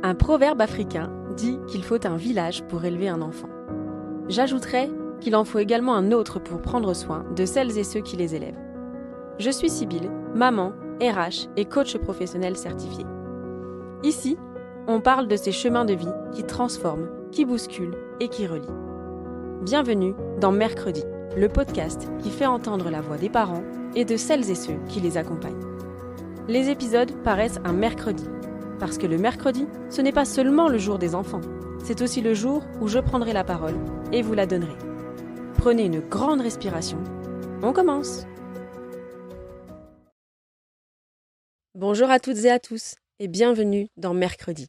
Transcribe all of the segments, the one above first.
Un proverbe africain dit qu'il faut un village pour élever un enfant. J'ajouterais qu'il en faut également un autre pour prendre soin de celles et ceux qui les élèvent. Je suis Sybille, maman, RH et coach professionnel certifié. Ici, on parle de ces chemins de vie qui transforment, qui bousculent et qui relient. Bienvenue dans Mercredi, le podcast qui fait entendre la voix des parents et de celles et ceux qui les accompagnent. Les épisodes paraissent un mercredi, parce que le mercredi, ce n'est pas seulement le jour des enfants, c'est aussi le jour où je prendrai la parole et vous la donnerai. Prenez une grande respiration, on commence. Bonjour à toutes et à tous et bienvenue dans Mercredi.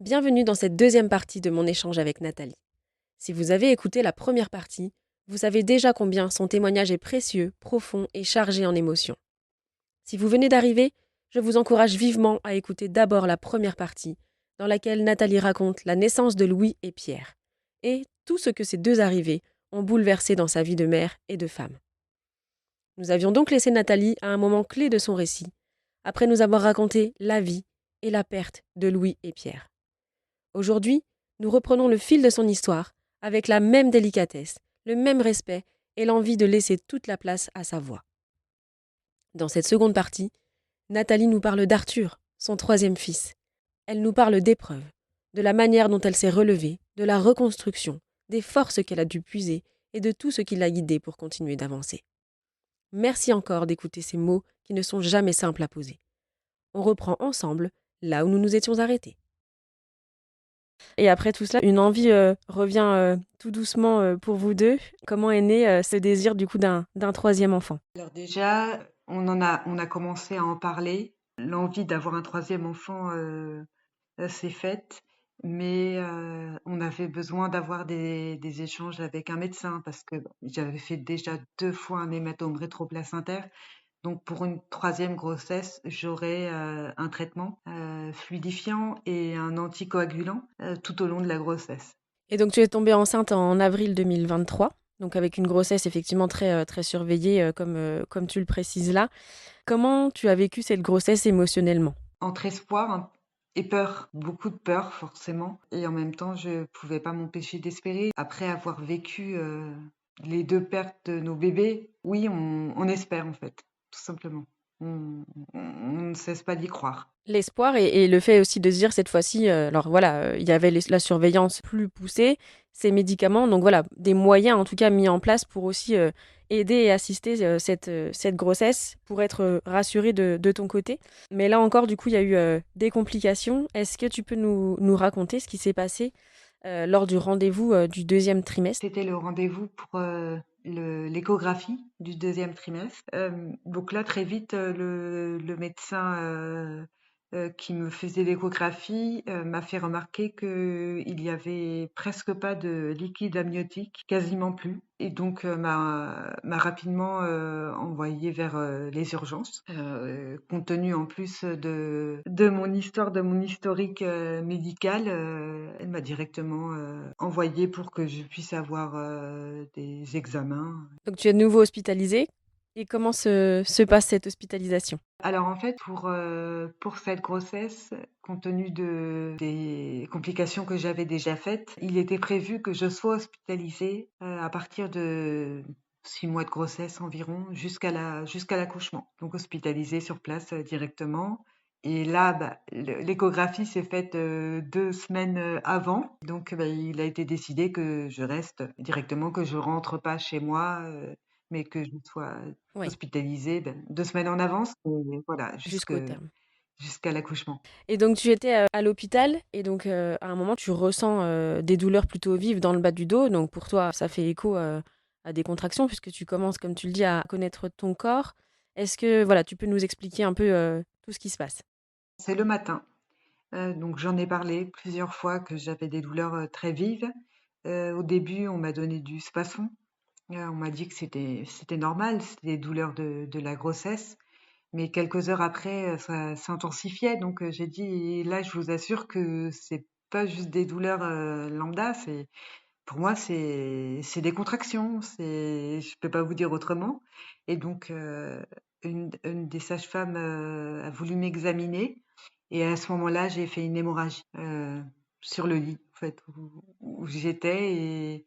Bienvenue dans cette deuxième partie de mon échange avec Nathalie. Si vous avez écouté la première partie, vous savez déjà combien son témoignage est précieux, profond et chargé en émotions. Si vous venez d'arriver, je vous encourage vivement à écouter d'abord la première partie, dans laquelle Nathalie raconte la naissance de Louis et Pierre, et tout ce que ces deux arrivées ont bouleversé dans sa vie de mère et de femme. Nous avions donc laissé Nathalie à un moment clé de son récit, après nous avoir raconté la vie et la perte de Louis et Pierre. Aujourd'hui, nous reprenons le fil de son histoire, avec la même délicatesse, le même respect et l'envie de laisser toute la place à sa voix. Dans cette seconde partie, Nathalie nous parle d'Arthur, son troisième fils. Elle nous parle d'épreuves, de la manière dont elle s'est relevée, de la reconstruction, des forces qu'elle a dû puiser et de tout ce qui l'a guidée pour continuer d'avancer. Merci encore d'écouter ces mots qui ne sont jamais simples à poser. On reprend ensemble là où nous nous étions arrêtés. Et après tout cela, une envie revient tout doucement pour vous deux. Comment est né ce désir du coup d'un troisième enfant ? Alors déjà, on a commencé à en parler. L'envie d'avoir un troisième enfant s'est faite, mais on avait besoin d'avoir des échanges avec un médecin parce que j'avais fait déjà 2 fois un hématome rétroplacentaire. Donc pour une troisième grossesse, j'aurais un traitement fluidifiant et un anticoagulant tout au long de la grossesse. Et donc tu es tombée enceinte en avril 2023, donc avec une grossesse effectivement très surveillée comme tu le précises là. Comment tu as vécu cette grossesse émotionnellement ? Entre espoir et peur, beaucoup de peur forcément, et en même temps je pouvais pas m'empêcher d'espérer. Après avoir vécu les 2 pertes de nos bébés, oui, on espère en fait, tout simplement. On ne cesse pas d'y croire. L'espoir et le fait aussi de se dire cette fois-ci, alors voilà, il y avait la surveillance plus poussée, ces médicaments, donc voilà, des moyens en tout cas mis en place pour aussi aider et assister cette grossesse, pour être rassurée de ton côté. Mais là encore, du coup, il y a eu des complications. Est-ce que tu peux nous raconter ce qui s'est passé lors du rendez-vous du deuxième trimestre ? C'était le rendez-vous pour l'échographie du 2e trimestre. Donc là, très vite, le médecin qui me faisait l'échographie m'a fait remarquer qu'il y avait presque pas de liquide amniotique, quasiment plus. Et donc m'a rapidement envoyée vers les urgences. Compte tenu en plus de mon histoire, de mon historique médical, elle m'a directement envoyée pour que je puisse avoir des examens. Donc tu es de nouveau hospitalisée. Et comment se passe cette hospitalisation ? Alors en fait, pour cette grossesse, compte tenu des complications que j'avais déjà faites, il était prévu que je sois hospitalisée à partir de 6 mois de grossesse environ jusqu'à l'accouchement. Donc hospitalisée sur place directement. Et là, l'échographie s'est faite 2 semaines avant. Donc il a été décidé que je reste directement, que je rentre pas chez moi, mais que je sois Oui, hospitalisée 2 semaines en avance et voilà, jusqu'au terme. jusqu'à l'accouchement. Et donc tu étais à l'hôpital et donc à un moment tu ressens des douleurs plutôt vives dans le bas du dos. Donc pour toi ça fait écho à des contractions puisque tu commences comme tu le dis à connaître ton corps. Est-ce que voilà tu peux nous expliquer un peu tout ce qui se passe ? C'est le matin, donc j'en ai parlé plusieurs fois que j'avais des douleurs, très vives. Au début, on m'a donné du Spasfon. On m'a dit que c'était normal, c'était des douleurs de la grossesse. Mais quelques heures après, ça s'intensifiait donc j'ai dit: «Là, je vous assure que c'est pas juste des douleurs, lambda, c'est pour moi, c'est des contractions, c'est je peux pas vous dire autrement» et donc une des sages-femmes, a voulu m'examiner et à ce moment-là, j'ai fait une hémorragie, sur le lit, en fait, où j'étais et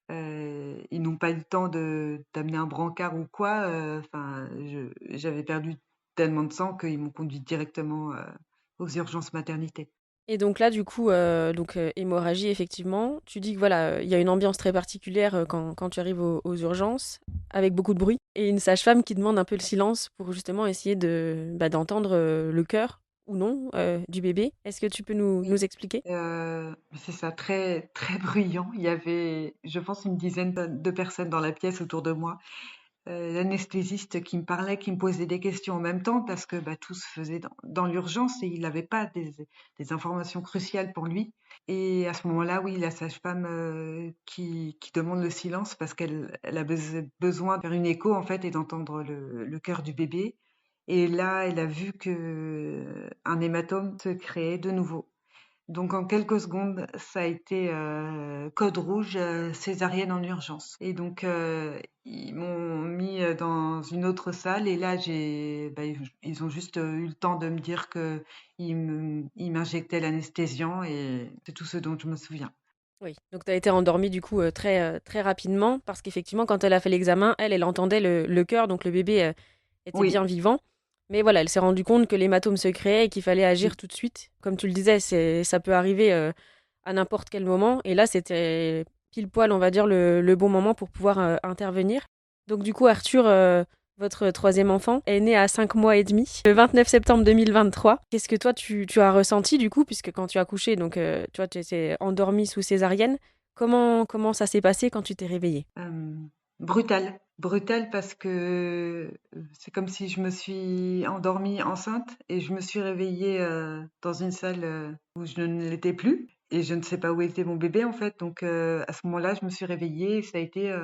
ils n'ont pas eu le temps d'amener un brancard ou quoi, enfin, j'avais perdu tellement de sang qu'ils m'ont conduite directement, aux urgences maternité. Et donc là, du coup, hémorragie, effectivement. Tu dis que voilà, il y a une ambiance très particulière quand tu arrives aux urgences, avec beaucoup de bruit, et une sage-femme qui demande un peu le silence pour justement essayer d'entendre le cœur ou non du bébé. Est-ce que tu peux nous Oui. expliquer? C'est ça, très, très bruyant. Il y avait, je pense, une dizaine de personnes dans la pièce autour de moi. L'anesthésiste qui me parlait, qui me posait des questions en même temps parce que bah, tout se faisait dans l'urgence et il n'avait pas des informations cruciales pour lui. Et à ce moment-là, oui, la sage-femme qui demande le silence parce qu'elle a besoin de faire une écho en fait et d'entendre le cœur du bébé. Et là, elle a vu que un hématome se créait de nouveau. Donc en quelques secondes, ça a été, code rouge, césarienne en urgence et donc ils m'ont mis, dans une autre salle et là ils ont juste, eu le temps de me dire qu'ils m'injectaient l'anesthésiant et c'est tout ce dont je me souviens. Oui, donc tu as été endormie du coup très rapidement, parce qu'effectivement, quand elle a fait l'examen, elle entendait le cœur, donc le bébé était bien Oui, vivant. Mais voilà, elle s'est rendue compte que l'hématome se créait et qu'il fallait agir oui, tout de suite. Comme tu le disais, ça peut arriver à n'importe quel moment. Et là, c'était pile poil, on va dire, le bon moment pour pouvoir intervenir. Donc du coup, Arthur, votre troisième enfant, est né à 5 mois et demi, le 29 septembre 2023. Qu'est-ce que toi, tu as ressenti du coup, puisque quand tu as accouché, donc tu vois, tu étais endormie sous césarienne. Comment ça s'est passé quand tu t'es réveillée? brutal. Brutal parce que, c'est comme si je me suis endormie enceinte et je me suis réveillée, dans une salle, où je ne l'étais plus et je ne sais pas où était mon bébé, en fait. Donc, à ce moment-là, je me suis réveillée et ça a été,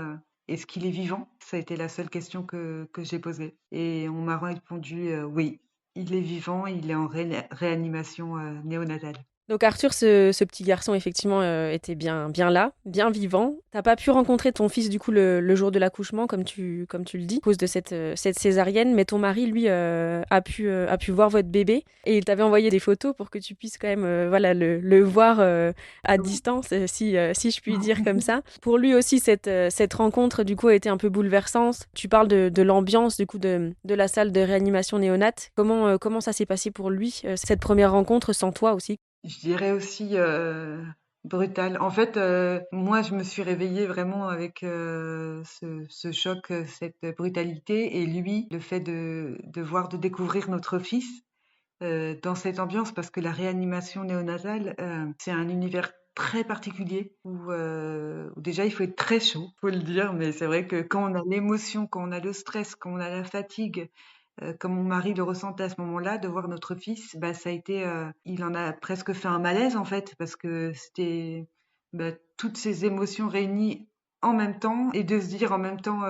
«Est-ce qu'il est vivant?» Ça a été la seule question que j'ai posée et on m'a répondu, «Oui, il est vivant, il est en réanimation, néonatale». Donc Arthur, ce petit garçon, effectivement, était bien là, bien vivant. T'as pas pu rencontrer ton fils, du coup, le jour de l'accouchement, comme tu le dis, à cause de cette césarienne, mais ton mari, lui, a pu voir votre bébé, et il t'avait envoyé des photos pour que tu puisses quand même voilà, le voir à Oui. distance, si je puis dire comme ça. Pour lui aussi, cette rencontre, du coup, a été un peu bouleversante. Tu parles de l'ambiance, du coup, de la salle de réanimation néonate. Comment ça s'est passé pour lui, cette première rencontre, sans toi aussi? Je dirais aussi, brutal. En fait, moi, je me suis réveillée vraiment avec, ce choc, cette brutalité et lui, le fait de découvrir notre fils, dans cette ambiance parce que la réanimation néonatale, c'est un univers très particulier où déjà il faut être très chaud, faut le dire, mais c'est vrai que quand on a l'émotion, quand on a le stress, quand on a la fatigue, comme mon mari le ressentait à ce moment-là, de voir notre fils, bah, ça a été, il en a presque fait un malaise en fait, parce que c'était, bah, toutes ces émotions réunies en même temps et de se dire en même temps,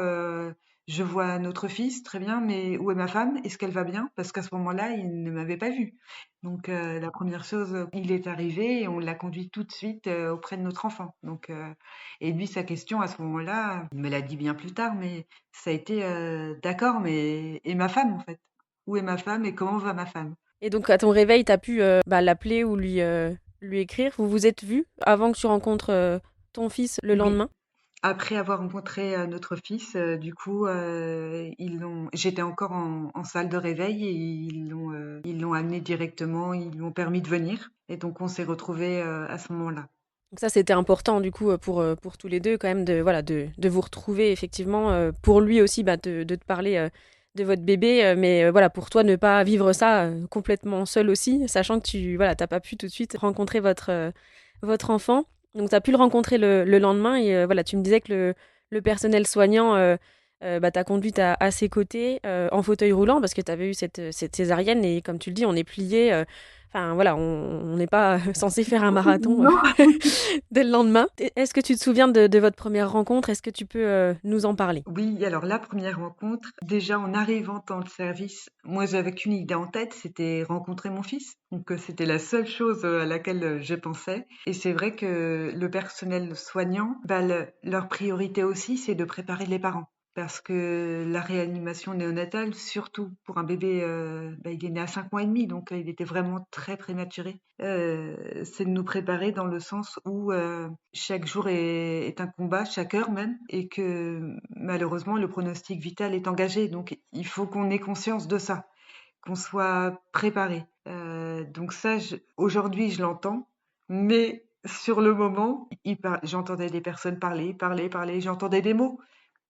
je vois notre fils, très bien, mais où est ma femme? Est-ce qu'elle va bien? Parce qu'à ce moment-là, il ne m'avait pas vue. Donc, la première chose, il est arrivé et on l'a conduit tout de suite, auprès de notre enfant. Donc, et lui, sa question à ce moment-là, il me l'a dit bien plus tard, mais ça a été, d'accord, mais et ma femme en fait? Où est ma femme et comment va ma femme? Et donc, à ton réveil, tu as pu l'appeler ou lui écrire. Vous vous êtes vus avant que tu rencontres ton fils le Oui, lendemain? après avoir rencontré, notre fils, du coup, j'étais encore en salle de réveil et ils l'ont amené directement, ils lui ont permis de venir et donc on s'est retrouvés, à ce moment-là. Donc ça, c'était important du coup pour tous les deux quand même de vous retrouver effectivement. Pour lui aussi, de te parler de votre bébé, mais voilà, pour toi, ne pas vivre ça complètement seul aussi, sachant que t'as pas pu tout de suite rencontrer votre enfant. Donc tu as pu le rencontrer le lendemain, et voilà, tu me disais que le personnel soignant t'a conduite à ses côtés en fauteuil roulant, parce que tu avais eu cette césarienne, et comme tu le dis, on est plié. Enfin voilà, on n'est pas censé faire un marathon Non. dès le lendemain. Est-ce que tu te souviens de votre première rencontre? Est-ce que tu peux nous en parler? Oui, alors la première rencontre, déjà en arrivant dans le service, moi j'avais qu'une idée en tête, c'était rencontrer mon fils. Donc c'était la seule chose à laquelle je pensais. Et c'est vrai que le personnel soignant, bah, leur priorité aussi, c'est de préparer les parents. parce que la réanimation néonatale, surtout pour un bébé, il est né à 5 mois et demi, donc il était vraiment très prématuré. C'est de nous préparer dans le sens où chaque jour est un combat, chaque heure même, et que malheureusement le pronostic vital est engagé. Donc il faut qu'on ait conscience de ça, qu'on soit préparé. Donc ça, aujourd'hui, je l'entends, mais sur le moment, j'entendais des personnes parler, j'entendais des mots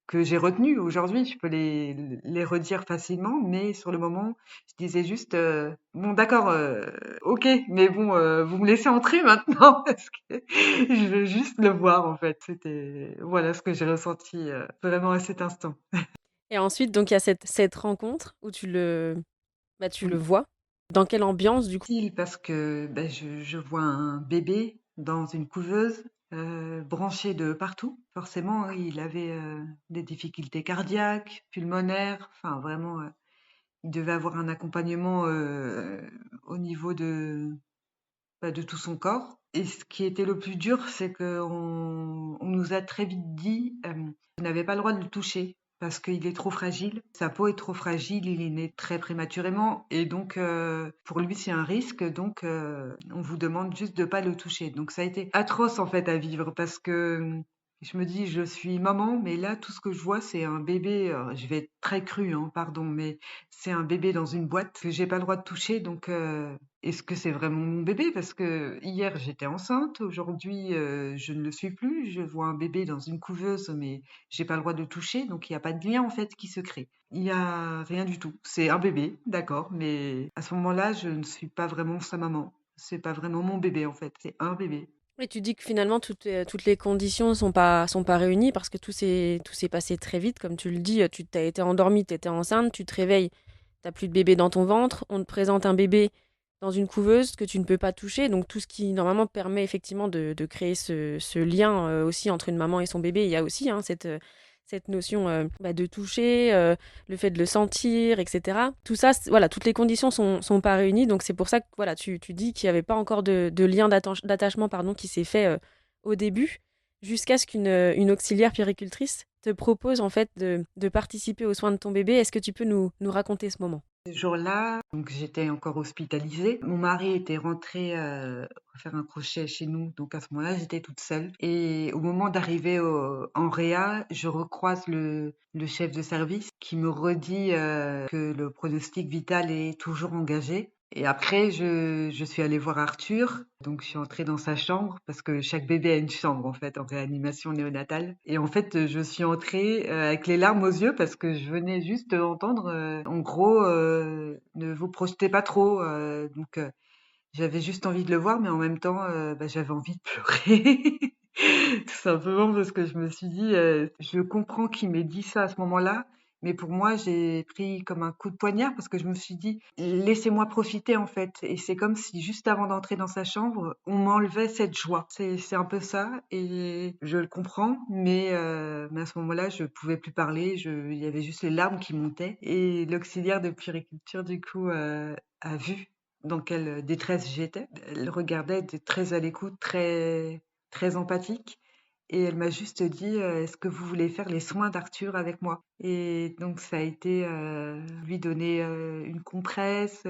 que j'ai retenus aujourd'hui. Je peux les redire facilement, mais sur le moment, je disais juste, bon, d'accord, ok, mais bon, vous me laissez entrer maintenant parce que je veux juste le voir en fait. C'était voilà ce que j'ai ressenti vraiment à cet instant. Et ensuite, donc, il y a cette rencontre où tu le Oui. vois. Dans quelle ambiance, du coup? Parce que je vois un bébé dans une couveuse, branché de partout. Forcément, il avait des difficultés cardiaques, pulmonaires, enfin vraiment, il devait avoir un accompagnement au niveau de tout son corps. Et ce qui était le plus dur, c'est qu'on nous a très vite dit, vous n'avez pas le droit de le toucher parce qu'il est trop fragile. Sa peau est trop fragile, il est né très prématurément et donc pour lui c'est un risque. Donc on vous demande juste de pas le toucher. Donc ça a été atroce en fait à vivre parce que je me dis je suis maman, mais là tout ce que je vois c'est un bébé. Je vais être très crue, hein, pardon, mais c'est un bébé dans une boîte que j'ai pas le droit de toucher. Donc est-ce que c'est vraiment mon bébé? Parce que hier j'étais enceinte, aujourd'hui je ne le suis plus. Je vois un bébé dans une couveuse, mais j'ai pas le droit de le toucher, donc il n'y a pas de lien en fait qui se crée. Il y a rien du tout. C'est un bébé, d'accord, mais à ce moment-là, je ne suis pas vraiment sa maman. C'est pas vraiment mon bébé en fait, c'est un bébé. Et tu dis que finalement, toutes les conditions sont pas réunies parce que tout s'est passé très vite. Comme tu le dis, tu t'as été endormie, tu étais enceinte, tu te réveilles, t'as plus de bébé dans ton ventre, on te présente un bébé dans une couveuse que tu ne peux pas toucher. Donc tout ce qui normalement permet effectivement de créer ce lien aussi entre une maman et son bébé, il y a aussi hein, cette notion de toucher, le fait de le sentir, etc. Tout ça, voilà, toutes les conditions sont pas réunies. Donc c'est pour ça que voilà, tu dis qu'il n'y avait pas encore de lien d'attachement pardon, qui s'est fait au début, jusqu'à ce qu'une auxiliaire puéricultrice te propose en fait de participer aux soins de ton bébé. Est-ce que tu peux nous raconter ce moment? Ce jour-là, donc j'étais encore hospitalisée. Mon mari était rentré faire un crochet chez nous, donc à ce moment-là, j'étais toute seule. Et au moment d'arriver en réa, je recroise le chef de service qui me redit que le pronostic vital est toujours engagé. Et après, je suis allée voir Arthur. Donc, je suis entrée dans sa chambre parce que chaque bébé a une chambre, en fait, en réanimation néonatale. Et en fait, je suis entrée avec les larmes aux yeux parce que je venais juste d'entendre, en gros, ne vous projetez pas trop. Donc, j'avais juste envie de le voir, mais en même temps, j'avais envie de pleurer. Tout simplement parce que je me suis dit, je comprends qu'il m'ait dit ça à ce moment-là, mais pour moi, j'ai pris comme un coup de poignard parce que je me suis dit: «Laissez-moi profiter, en fait», et c'est comme si juste avant d'entrer dans sa chambre, on m'enlevait cette joie. C'est un peu ça et je le comprends, mais à ce moment-là, je pouvais plus parler, il y avait juste les larmes qui montaient et l'auxiliaire de puériculture, du coup, a vu dans quelle détresse j'étais. Elle regardait, était très à l'écoute, très, très empathique. Et elle m'a juste dit, «Est-ce que vous voulez faire les soins d'Arthur avec moi?» Et donc ça a été, lui donner, une compresse,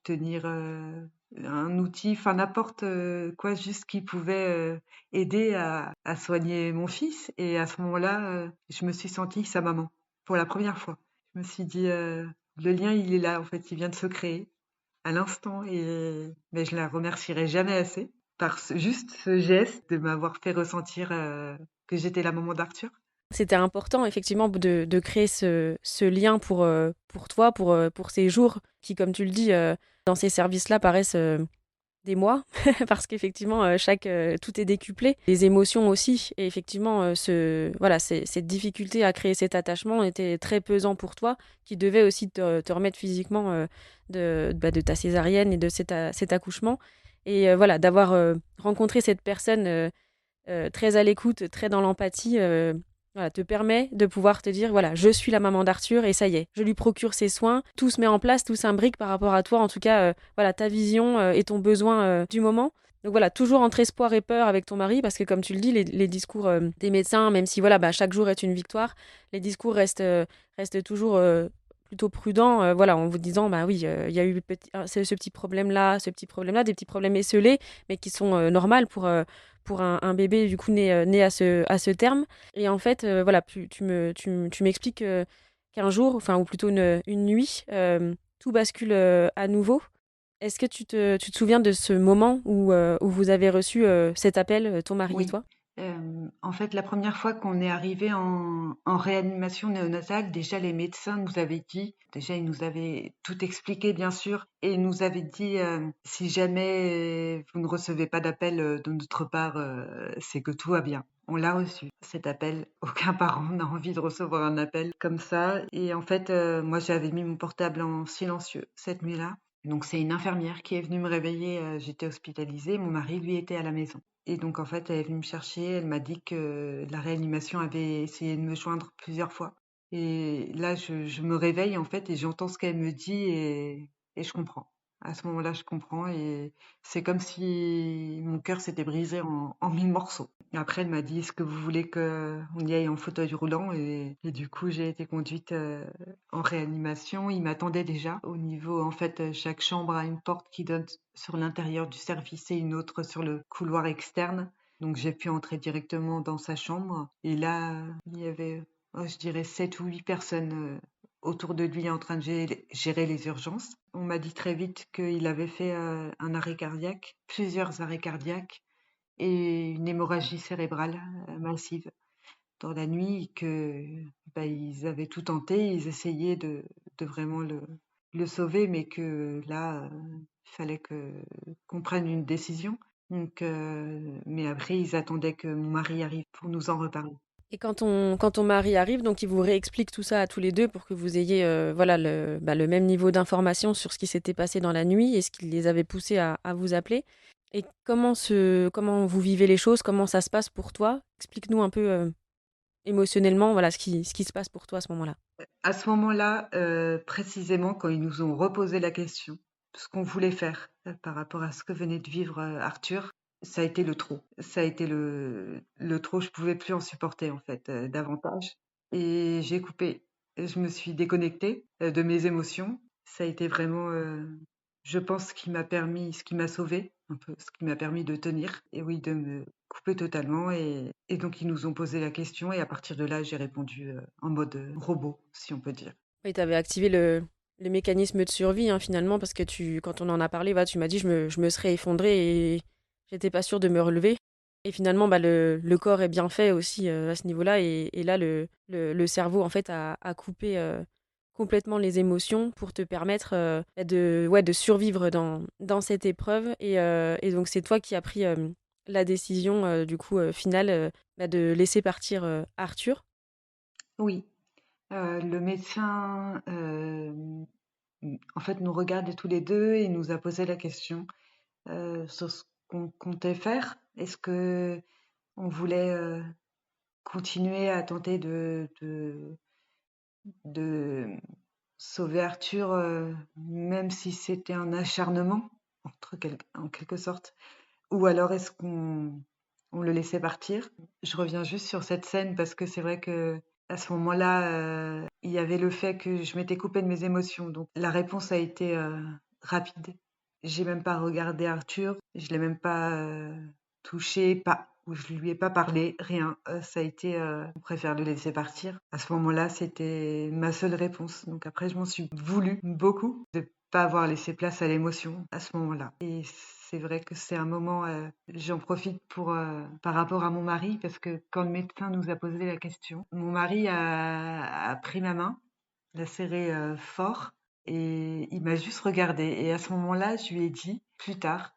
tenir, un outil, enfin n'importe, quoi, juste qui pouvait, aider à soigner mon fils. Et à ce moment-là, je me suis sentie sa maman, pour la première fois. Je me suis dit, «Le lien, il est là, en fait, il vient de se créer à l'instant», et mais je la remercierai jamais assez par juste ce geste de m'avoir fait ressentir que j'étais la maman d'Arthur. C'était important, effectivement, de créer ce lien pour toi, pour ces jours qui, comme tu le dis, dans ces services-là paraissent des mois, parce qu'effectivement, tout est décuplé. Les émotions aussi, et effectivement, cette difficulté à créer cet attachement était très pesant pour toi, qui devait aussi te remettre physiquement de ta césarienne et de cet accouchement. Et voilà, d'avoir rencontré cette personne très à l'écoute, très dans l'empathie, voilà, te permet de pouvoir te dire, voilà, je suis la maman d'Arthur et ça y est, je lui procure ses soins, tout se met en place, tout s'imbrique par rapport à toi, en tout cas, voilà, ta vision et ton besoin du moment. Donc voilà, toujours entre espoir et peur avec ton mari, parce que comme tu le dis, les discours des médecins, même si voilà, bah, chaque jour est une victoire, les discours restent toujours plutôt prudents, voilà, en vous disant, bah oui, il y a eu ce petit problème-là, ce petit problème-là, des petits problèmes esselés, mais qui sont normaux pour un bébé du coup né à ce terme. Et en fait, voilà, tu m'expliques qu'un jour, enfin, ou plutôt une nuit, tout bascule à nouveau. Est-ce que tu te souviens de ce moment où vous avez reçu cet appel, ton mari et Oui. toi? En fait, la première fois qu'on est arrivé en réanimation néonatale, déjà les médecins nous avaient dit, déjà ils nous avaient tout expliqué bien sûr, et ils nous avaient dit si jamais vous ne recevez pas d'appel de notre part, c'est que tout va bien. On l'a reçu, cet appel. Aucun parent n'a envie de recevoir un appel comme ça. Et en fait, moi j'avais mis mon portable en silencieux cette nuit-là. Donc c'est une infirmière qui est venue me réveiller, j'étais hospitalisée, mon mari lui était à la maison. Et donc en fait, elle est venue me chercher, elle m'a dit que la réanimation avait essayé de me joindre plusieurs fois. Et là, je me réveille en fait et j'entends ce qu'elle me dit et je comprends. À ce moment-là, je comprends et c'est comme si mon cœur s'était brisé en 1000 morceaux. Et après, elle m'a dit, est-ce que vous voulez qu'on y aille en fauteuil roulant? Et du coup, j'ai été conduite en réanimation. Il m'attendait déjà au niveau, en fait, chaque chambre a une porte qui donne sur l'intérieur du service et une autre sur le couloir externe. Donc j'ai pu entrer directement dans sa chambre. Et là, il y avait, je dirais, 7 ou 8 personnes autour de lui en train de gérer les urgences. On m'a dit très vite qu'il avait fait un arrêt cardiaque, plusieurs arrêts cardiaques et une hémorragie cérébrale massive dans la nuit, que bah, ils avaient tout tenté, ils essayaient de vraiment le sauver, mais que là, il fallait qu'on prenne une décision. Donc, mais après, ils attendaient que mon mari arrive pour nous en reparler. Et quand ton mari arrive, donc il vous réexplique tout ça à tous les deux pour que vous ayez voilà, le même niveau d'information sur ce qui s'était passé dans la nuit et ce qui les avait poussés à vous appeler. Et comment vous vivez les choses, comment ça se passe pour toi? Explique-nous un peu émotionnellement voilà, ce qui se passe pour toi à ce moment-là. À ce moment-là, précisément, quand ils nous ont reposé la question, ce qu'on voulait faire par rapport à ce que venait de vivre Arthur, ça a été le trop. Ça a été le trop. Je pouvais plus en supporter en fait davantage. Et j'ai coupé. Je me suis déconnectée de mes émotions. Ça a été vraiment, je pense, ce qui m'a sauvée, un peu, ce qui m'a permis de tenir. Et oui, de me couper totalement. Et donc, ils nous ont posé la question. Et à partir de là, j'ai répondu en mode robot, si on peut dire. Oui, tu avais activé le mécanisme de survie hein, finalement parce que quand on en a parlé, voilà, tu m'as dit je me serais effondrée et j'étais pas sûre de me relever. Et finalement, bah, le corps est bien fait aussi à ce niveau-là. Et là, le cerveau, en fait, a coupé complètement les émotions pour te permettre ouais, de survivre dans cette épreuve. Et donc, c'est toi qui as pris la décision, du coup, finale, bah, de laisser partir Arthur. Oui, le médecin, en fait, nous regarde tous les deux et nous a posé la question sur ce qu'on comptait faire. Est-ce que on voulait continuer à tenter de sauver Arthur, même si c'était un acharnement, en quelque sorte, ou alors est-ce qu'on on le laissait partir? Je reviens juste sur cette scène parce que c'est vrai que à ce moment-là, il y avait le fait que je m'étais coupée de mes émotions, donc la réponse a été rapide. J'ai même pas regardé Arthur, je l'ai même pas touché, pas, ou je lui ai pas parlé, rien. Ça a été, on préfère le laisser partir. À ce moment-là, c'était ma seule réponse. Donc après, je m'en suis voulu beaucoup de pas avoir laissé place à l'émotion à ce moment-là. Et c'est vrai que c'est un moment, j'en profite pour, par rapport à mon mari, parce que quand le médecin nous a posé la question, mon mari a pris ma main, l'a serrée fort, et il m'a juste regardée. Et à ce moment-là, je lui ai dit, plus tard,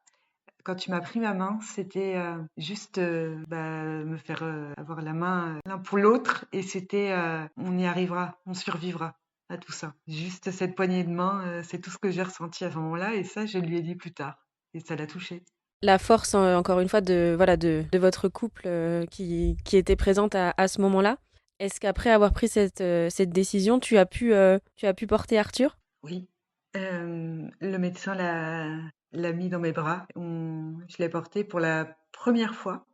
quand tu m'as pris ma main, c'était juste bah, me faire avoir la main l'un pour l'autre, et c'était on y arrivera, on survivra à tout ça. Juste cette poignée de main, c'est tout ce que j'ai ressenti à ce moment-là, et ça, je lui ai dit plus tard, et ça l'a touché. La force, encore une fois, voilà, de votre couple qui était présente à ce moment-là. Est-ce qu'après avoir pris cette décision, tu as pu porter Arthur? Oui, le médecin l'a mis dans mes bras. Je l'ai porté pour la première fois,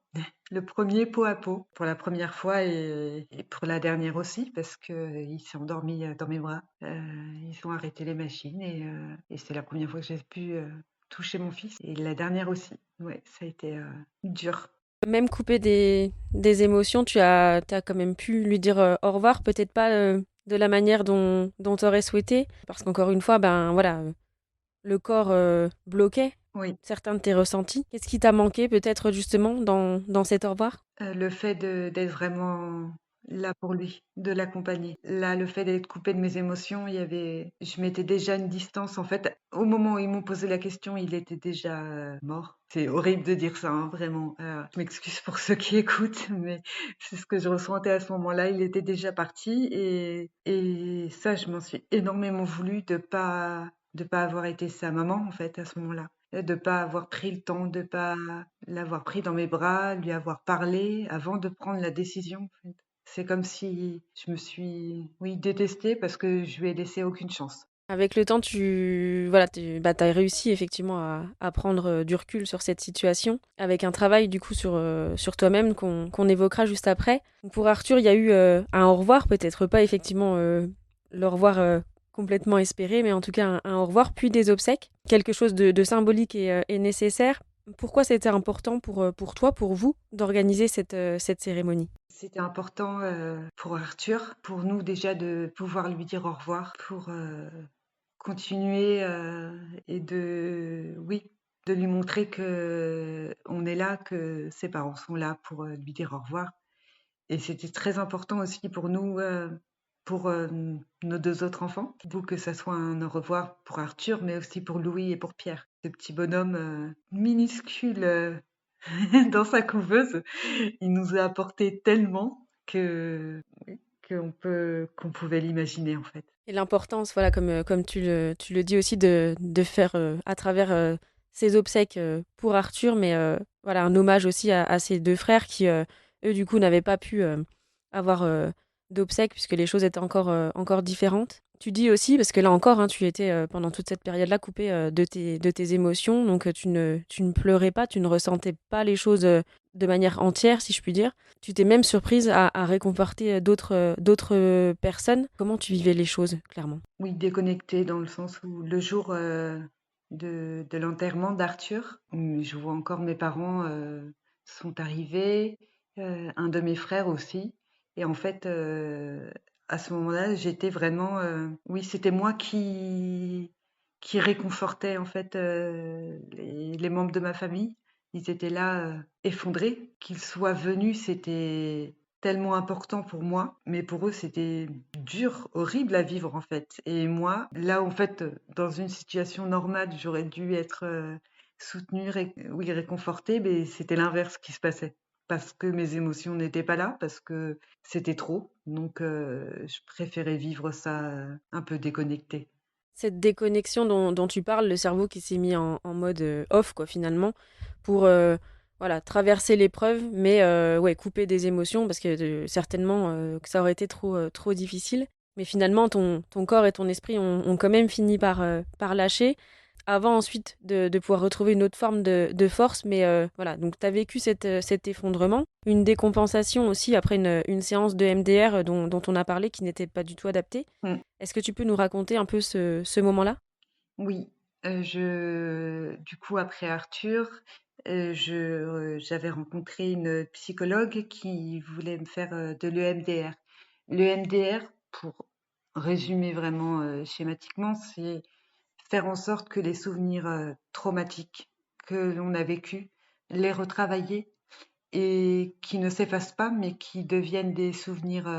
le premier pot à pot, pour la première fois et pour la dernière aussi, parce qu'il s'est endormi dans mes bras. Ils ont arrêté les machines et c'est la première fois que j'ai pu toucher mon fils. Et la dernière aussi. Ouais, ça a été dur. Même couper des émotions, t'as quand même pu lui dire au revoir, peut-être pas de la manière dont tu aurais souhaité, parce qu'encore une fois, ben voilà, le corps bloquait Oui. certains de tes ressentis. Qu'est-ce qui t'a manqué peut-être justement dans cet au revoir? Le fait d'être vraiment là pour lui, de l'accompagner. Là, le fait d'être coupée de mes émotions, je mettais déjà une distance. En fait, au moment où ils m'ont posé la question, il était déjà mort. C'est horrible de dire ça, hein, vraiment. Je m'excuse pour ceux qui écoutent, mais c'est ce que je ressentais à ce moment-là. Il était déjà parti et ça, je m'en suis énormément voulu de pas avoir été sa maman, en fait, à ce moment-là. De pas avoir pris le temps, de pas l'avoir pris dans mes bras, lui avoir parlé avant de prendre la décision, en fait. C'est comme si je me suis, oui, détestée parce que je lui ai laissé aucune chance. Avec le temps, voilà, t'as réussi effectivement à prendre du recul sur cette situation, avec un travail du coup sur toi-même qu'on évoquera juste après. Donc, pour Arthur, il y a eu un au revoir, peut-être pas effectivement le au revoir complètement espéré, mais en tout cas un au revoir, puis des obsèques, quelque chose de symbolique et nécessaire. Pourquoi c'était important pour toi, pour vous, d'organiser cette cérémonie? C'était important pour Arthur, pour nous déjà de pouvoir lui dire au revoir, pour continuer et oui, de lui montrer que on est là, que ses parents sont là pour lui dire au revoir. Et c'était très important aussi pour nous, pour nos deux autres enfants, pour que ça soit un au revoir pour Arthur, mais aussi pour Louis et pour Pierre. Ce petit bonhomme minuscule dans sa couveuse, il nous a apporté tellement oui, qu'on pouvait l'imaginer en fait. Et l'importance, voilà, comme tu le dis aussi, de faire à travers ces obsèques pour Arthur, mais voilà, un hommage aussi à ses deux frères qui, eux, du coup, n'avaient pas pu avoir d'obsèques puisque les choses étaient encore différentes. Tu dis aussi, parce que là encore, hein, tu étais pendant toute cette période-là coupé de tes émotions, donc tu ne pleurais pas, tu ne ressentais pas les choses de manière entière, si je puis dire. Tu t'es même surprise à réconforter d'autres personnes. Comment tu vivais les choses, clairement? Oui, déconnecté dans le sens où le jour de l'enterrement d'Arthur, je vois encore mes parents sont arrivés, un de mes frères aussi. Et en fait, à ce moment-là, j'étais vraiment, oui, c'était moi qui réconfortait en fait les membres de ma famille. Ils étaient là effondrés. Qu'ils soient venus, c'était tellement important pour moi, mais pour eux, c'était dur, horrible à vivre en fait. Et moi, là, en fait, dans une situation normale, j'aurais dû être soutenue, oui, réconfortée, mais c'était l'inverse qui se passait. Parce que mes émotions n'étaient pas là, parce que c'était trop. Donc, je préférais vivre ça un peu déconnecté. Cette déconnexion dont tu parles, le cerveau qui s'est mis en mode off, quoi, finalement, pour voilà, traverser l'épreuve, mais ouais, couper des émotions, parce que certainement que ça aurait été trop difficile. Mais finalement, ton corps et ton esprit ont quand même fini par lâcher, avant ensuite de pouvoir retrouver une autre forme de force. Mais voilà, donc tu as vécu cet effondrement, une décompensation aussi après une séance de MDR dont on a parlé qui n'était pas du tout adaptée. Mm. Est-ce que tu peux nous raconter un peu ce moment-là? Oui, du coup, après Arthur, j'avais rencontré une psychologue qui voulait me faire de l'EMDR. L'EMDR, pour résumer vraiment schématiquement, c'est faire en sorte que les souvenirs traumatiques que l'on a vécus, les retravailler et qui ne s'effacent pas, mais qui deviennent des souvenirs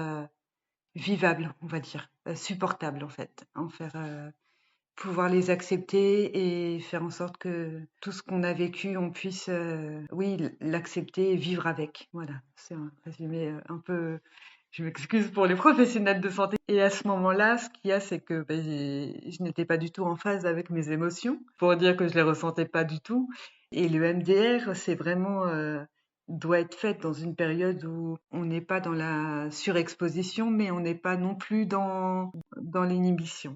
vivables, on va dire, supportables en fait. Pouvoir les accepter et faire en sorte que tout ce qu'on a vécu, on puisse, oui, l'accepter et vivre avec. Voilà, c'est un résumé, un peu je m'excuse pour les professionnels de santé et à ce moment-là, ce qu'il y a, c'est que, beh, je n'étais pas du tout en phase avec mes émotions, pour dire que je les ressentais pas du tout et le MDR, c'est vraiment, doit être fait dans une période où on n'est pas dans la surexposition, mais on n'est pas non plus dans l'inhibition.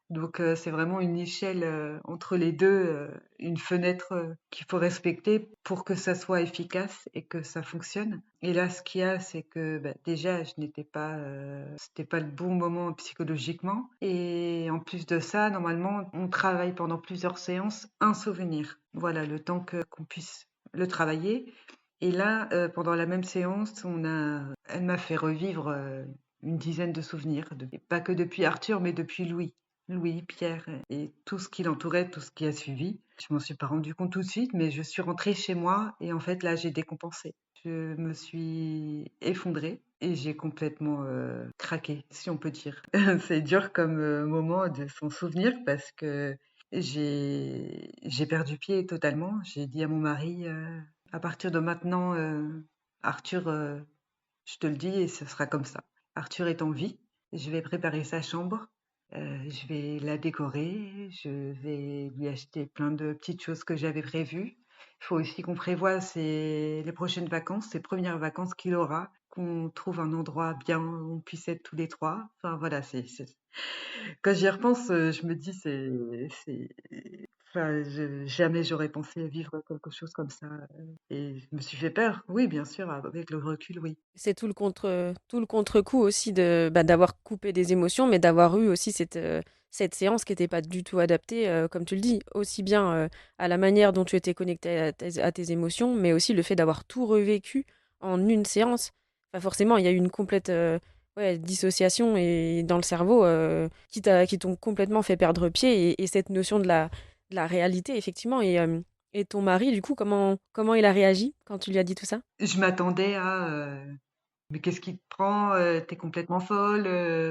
Donc c'est vraiment une échelle, entre les 2, une fenêtre, qu'il faut respecter pour que ça soit efficace et que ça fonctionne. Et là, ce qu'il y a, c'est que, bah, déjà, je n'étais pas, c'était pas le bon moment psychologiquement et en plus de ça, normalement, on travaille pendant plusieurs séances un souvenir. Voilà, le temps que qu'on puisse le travailler et là, pendant la même séance, elle m'a fait revivre, une dizaine de souvenirs, pas que depuis Arthur, mais depuis Louis. Louis, Pierre et tout ce qui l'entourait, tout ce qui a suivi. Je m'en suis pas rendu compte tout de suite, mais je suis rentrée chez moi et en fait là j'ai décompensé. Je me suis effondrée et j'ai complètement craqué, si on peut dire. C'est dur comme moment de s'en souvenir parce que j'ai perdu pied totalement. J'ai dit à mon mari, à partir de maintenant, Arthur, je te le dis et ce sera comme ça. Arthur est en vie. Je vais préparer sa chambre. Je vais la décorer. Je vais lui acheter plein de petites choses que j'avais prévues. Il faut aussi qu'on prévoie les prochaines vacances, ses premières vacances qu'il aura, qu'on trouve un endroit bien où on puisse être tous les trois. Enfin voilà, quand j'y repense, je me dis c'est enfin, jamais j'aurais pensé vivre quelque chose comme ça. Et je me suis fait peur. Oui, bien sûr, avec le recul, oui. C'est tout le contre-coup aussi d'avoir coupé des émotions, mais d'avoir eu aussi cette séance qui n'était pas du tout adaptée, comme tu le dis, aussi bien à la manière dont tu étais connecté à tes émotions, mais aussi le fait d'avoir tout revécu en une séance. Enfin, forcément, il y a eu une complète ouais, dissociation et dans le cerveau qui t'ont complètement fait perdre pied et cette notion de la réalité, effectivement. Et ton mari, du coup, comment il a réagi quand tu lui as dit tout ça? Je m'attendais à, «Mais qu'est-ce qui te prend? Tu complètement folle,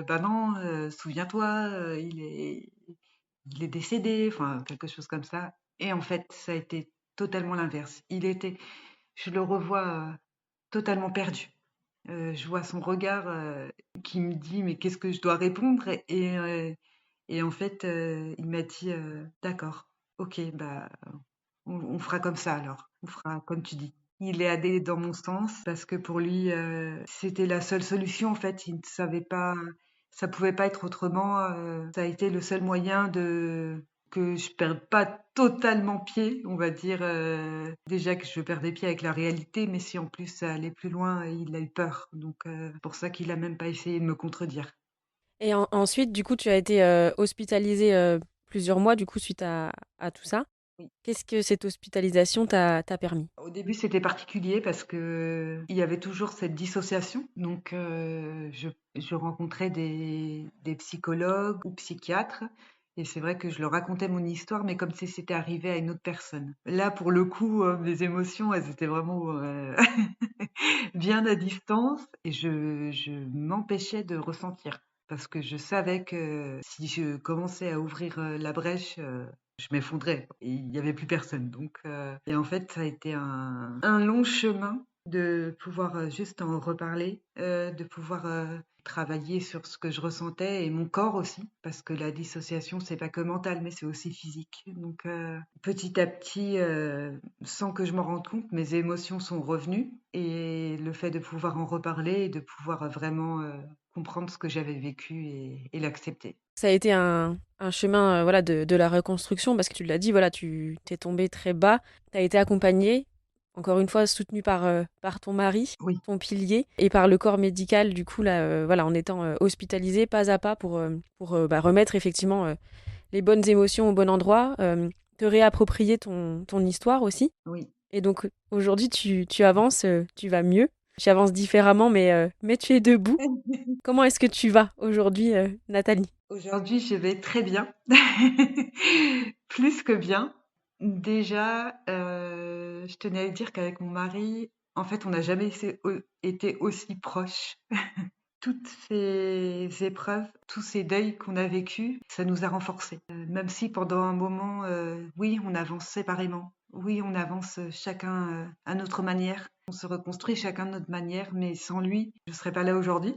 bah non, souviens-toi, il est décédé», enfin quelque chose comme ça. Et en fait, ça a été totalement l'inverse. Je le revois, totalement perdu. Je vois son regard, qui me dit: «Mais qu'est-ce que je dois répondre?» Et en fait, il m'a dit, «D'accord, OK, bah, on fera comme ça alors. On fera comme tu dis». Il est allé dans mon sens parce que pour lui, c'était la seule solution en fait. Il ne savait pas ça pouvait pas être autrement, ça a été le seul moyen de que je perde pas totalement pied, on va dire, déjà que je perdais pied avec la réalité, mais si en plus ça allait plus loin, il a eu peur. Donc c'est pour ça qu'il a même pas essayé de me contredire. Et ensuite, du coup, tu as été hospitalisée plusieurs mois, du coup, suite à tout ça. Oui. Qu'est-ce que cette hospitalisation t'a permis? Au début, c'était particulier parce que il y avait toujours cette dissociation. Donc, je rencontrais des psychologues ou psychiatres et c'est vrai que je leur racontais mon histoire, mais comme si c'était arrivé à une autre personne. Là, pour le coup, mes émotions, elles étaient vraiment, bien à distance et je m'empêchais de ressentir parce que je savais que si je commençais à ouvrir, la brèche, je m'effondrais et il y avait plus personne donc et en fait, ça a été un long chemin de pouvoir, juste en reparler, de pouvoir, travailler sur ce que je ressentais et mon corps aussi parce que la dissociation, c'est pas que mental, mais c'est aussi physique donc petit à petit, sans que je m'en rende compte, mes émotions sont revenues et le fait de pouvoir en reparler et de pouvoir, vraiment, comprendre ce que j'avais vécu et l'accepter. Ça a été un chemin voilà, de la reconstruction, parce que tu l'as dit, voilà, tu t'es tombé très bas, tu as été accompagnée, encore une fois soutenue par ton mari, Oui, ton pilier, et par le corps médical, du coup, là, voilà, en étant hospitalisée pas à pas pour bah, remettre effectivement les bonnes émotions au bon endroit, te réapproprier ton histoire aussi. oui. Et donc aujourd'hui, tu avances, tu vas mieux. Tu avances différemment, mais tu es debout. Comment est-ce que tu vas aujourd'hui, Nathalie? Aujourd'hui, je vais très bien. Plus que bien. Déjà, je tenais à dire qu'avec mon mari, en fait, on n'a jamais été aussi proches. Toutes ces épreuves, tous ces deuils qu'on a vécus, ça nous a renforcés. Même si pendant un moment, oui, on avance séparément. Oui, on avance chacun à notre manière. On se reconstruit chacun de notre manière, mais sans lui, je ne serais pas là aujourd'hui.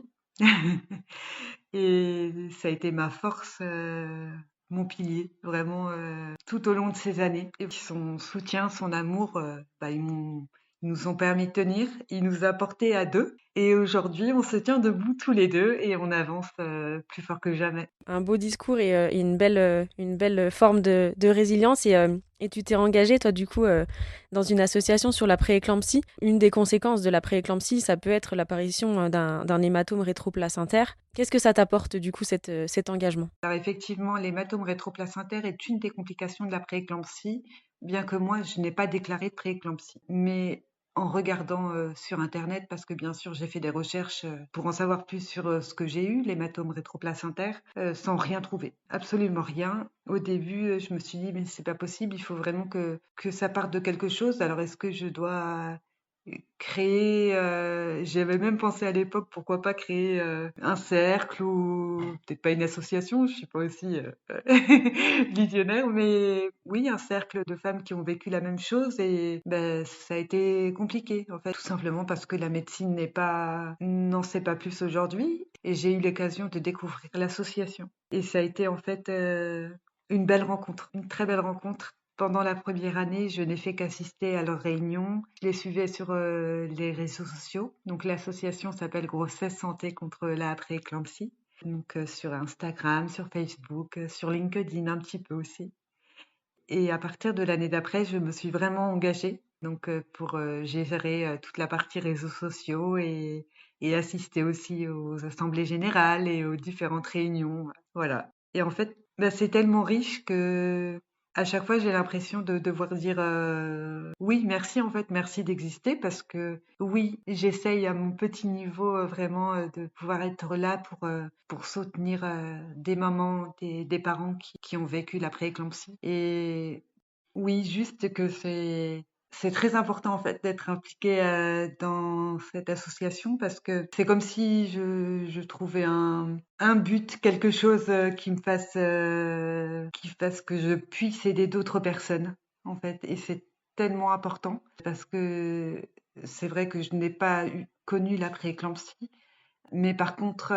Et ça a été ma force, mon pilier, vraiment tout au long de ces années. Et son soutien, son amour, bah, nous ont permis de tenir. Il nous a portés à 2 et aujourd'hui, on se tient debout tous les 2 et on avance, plus fort que jamais. Un beau discours et une belle forme de résilience. Et tu t'es engagée, toi, du coup, dans une association sur la prééclampsie. Une des conséquences de la prééclampsie, ça peut être l'apparition d'un hématome rétroplacentaire. Qu'est-ce que ça t'apporte, du coup, cet engagement? Alors effectivement, l'hématome rétroplacentaire est une des complications de la prééclampsie, bien que moi, je n'ai pas déclaré de prééclampsie. Mais en regardant sur Internet, parce que bien sûr, j'ai fait des recherches pour en savoir plus sur ce que j'ai eu, l'hématome rétroplacentaire, sans rien trouver, absolument rien. Au début, je me suis dit, mais c'est pas possible, il faut vraiment que ça parte de quelque chose. Alors, est-ce que je dois créer, j'avais même pensé à l'époque, pourquoi pas créer un cercle ou peut-être pas une association, je suis pas aussi visionnaire, mais oui, un cercle de femmes qui ont vécu la même chose et ben, ça a été compliqué en fait, tout simplement parce que la médecine n'en sait pas plus aujourd'hui et j'ai eu l'occasion de découvrir l'association. Et ça a été en fait une belle rencontre, une très belle rencontre. Pendant la première année, je n'ai fait qu'assister à leurs réunions. Je les suivais sur les réseaux sociaux. Donc l'association s'appelle Grossesse Santé contre la prééclampsie. Donc sur Instagram, sur Facebook, sur LinkedIn un petit peu aussi. Et à partir de l'année d'après, je me suis vraiment engagée. Donc pour gérer toute la partie réseaux sociaux et assister aussi aux assemblées générales et aux différentes réunions. Voilà. Et en fait, bah, c'est tellement riche que à chaque fois, j'ai l'impression de devoir dire oui, merci en fait, merci d'exister parce que oui, j'essaye à mon petit niveau vraiment de pouvoir être là pour soutenir des mamans, des parents qui ont vécu la prééclampsie. Et oui, juste que c'est très important en fait d'être impliqué dans cette association parce que c'est comme si je trouvais un but, quelque chose qui fasse que je puisse aider d'autres personnes en fait. Et c'est tellement important parce que c'est vrai que je n'ai pas connu la prééclampsie, mais par contre,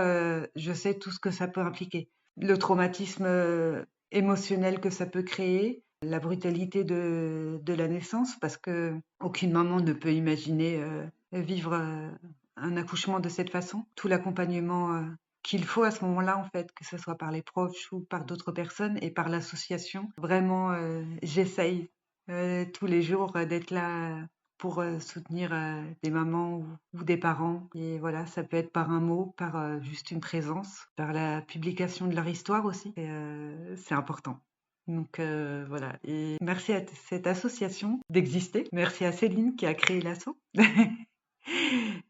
je sais tout ce que ça peut impliquer. Le traumatisme émotionnel que ça peut créer, la brutalité de la naissance, parce que aucune maman ne peut imaginer vivre un accouchement de cette façon. Tout l'accompagnement qu'il faut à ce moment-là, en fait, que ce soit par les proches ou par d'autres personnes et par l'association. Vraiment, j'essaye tous les jours d'être là pour soutenir des mamans ou des parents. Et voilà, ça peut être par un mot, par juste une présence, par la publication de leur histoire aussi. Et c'est important. Donc voilà. Et merci à cette association d'exister. Merci à Céline qui a créé l'asso.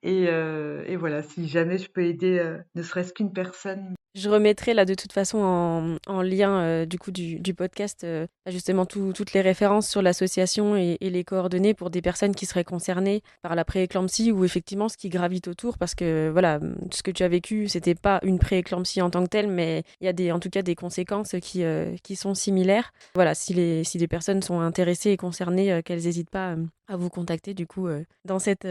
Et voilà, si jamais je peux aider ne serait-ce qu'une personne. Je remettrai là de toute façon en lien du coup du podcast justement toutes les références sur l'association et les coordonnées pour des personnes qui seraient concernées par la prééclampsie ou effectivement ce qui gravite autour parce que voilà, ce que tu as vécu, c'était pas une prééclampsie en tant que telle, mais il y a en tout cas des conséquences qui sont similaires. Voilà, si les personnes sont intéressées et concernées, qu'elles n'hésitent pas à vous contacter du coup dans cette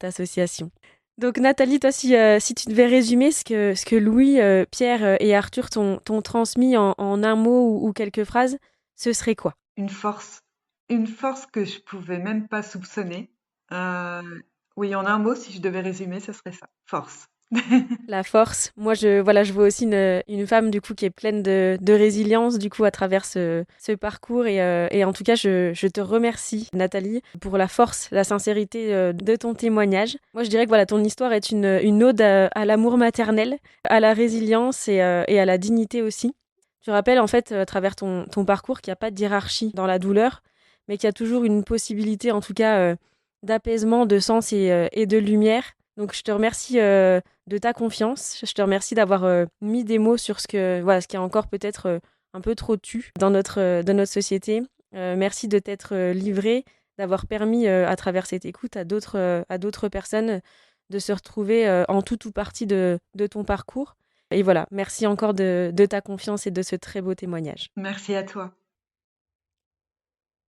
association. Donc Nathalie, toi, si tu devais résumer ce que Louis, Pierre et Arthur t'ont transmis en un mot ou quelques phrases, ce serait quoi? Une force, une force que je pouvais même pas soupçonner. Euh, oui, en un mot, si je devais résumer, ce serait ça. Force. La force. Moi, je vois aussi une femme du coup qui est pleine de résilience du coup à travers ce parcours et en tout cas, je te remercie Nathalie pour la force, la sincérité de ton témoignage. Moi, je dirais que voilà, ton histoire est une ode à l'amour maternel, à la résilience et à la dignité aussi. Tu rappelles en fait à travers ton parcours qu'il n'y a pas de hiérarchie dans la douleur, mais qu'il y a toujours une possibilité en tout cas d'apaisement, de sens et de lumière. Donc je te remercie de ta confiance. Je te remercie d'avoir mis des mots sur ce qui est encore peut-être un peu trop tu dans notre société. Merci de t'être livré, d'avoir permis à travers cette écoute à d'autres personnes de se retrouver en tout ou partie de ton parcours. Et voilà, merci encore de ta confiance et de ce très beau témoignage. Merci à toi.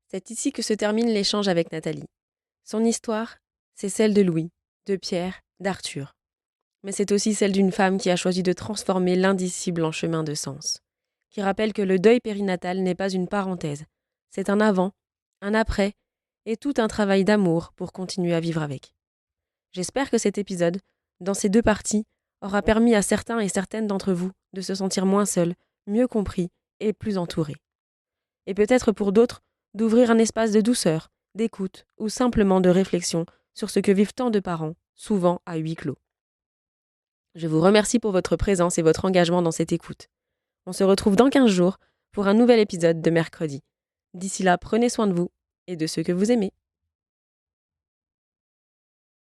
C'est ici que se termine l'échange avec Nathalie. Son histoire, c'est celle de Louis, de Pierre, d'Arthur. Mais c'est aussi celle d'une femme qui a choisi de transformer l'indicible en chemin de sens, qui rappelle que le deuil périnatal n'est pas une parenthèse, c'est un avant, un après, et tout un travail d'amour pour continuer à vivre avec. J'espère que cet épisode, dans ces 2 parties, aura permis à certains et certaines d'entre vous de se sentir moins seuls, mieux compris et plus entourés. Et peut-être pour d'autres, d'ouvrir un espace de douceur, d'écoute ou simplement de réflexion sur ce que vivent tant de parents, souvent à huis clos. Je vous remercie pour votre présence et votre engagement dans cette écoute. On se retrouve dans 15 jours pour un nouvel épisode de mercredi. D'ici là, prenez soin de vous et de ceux que vous aimez.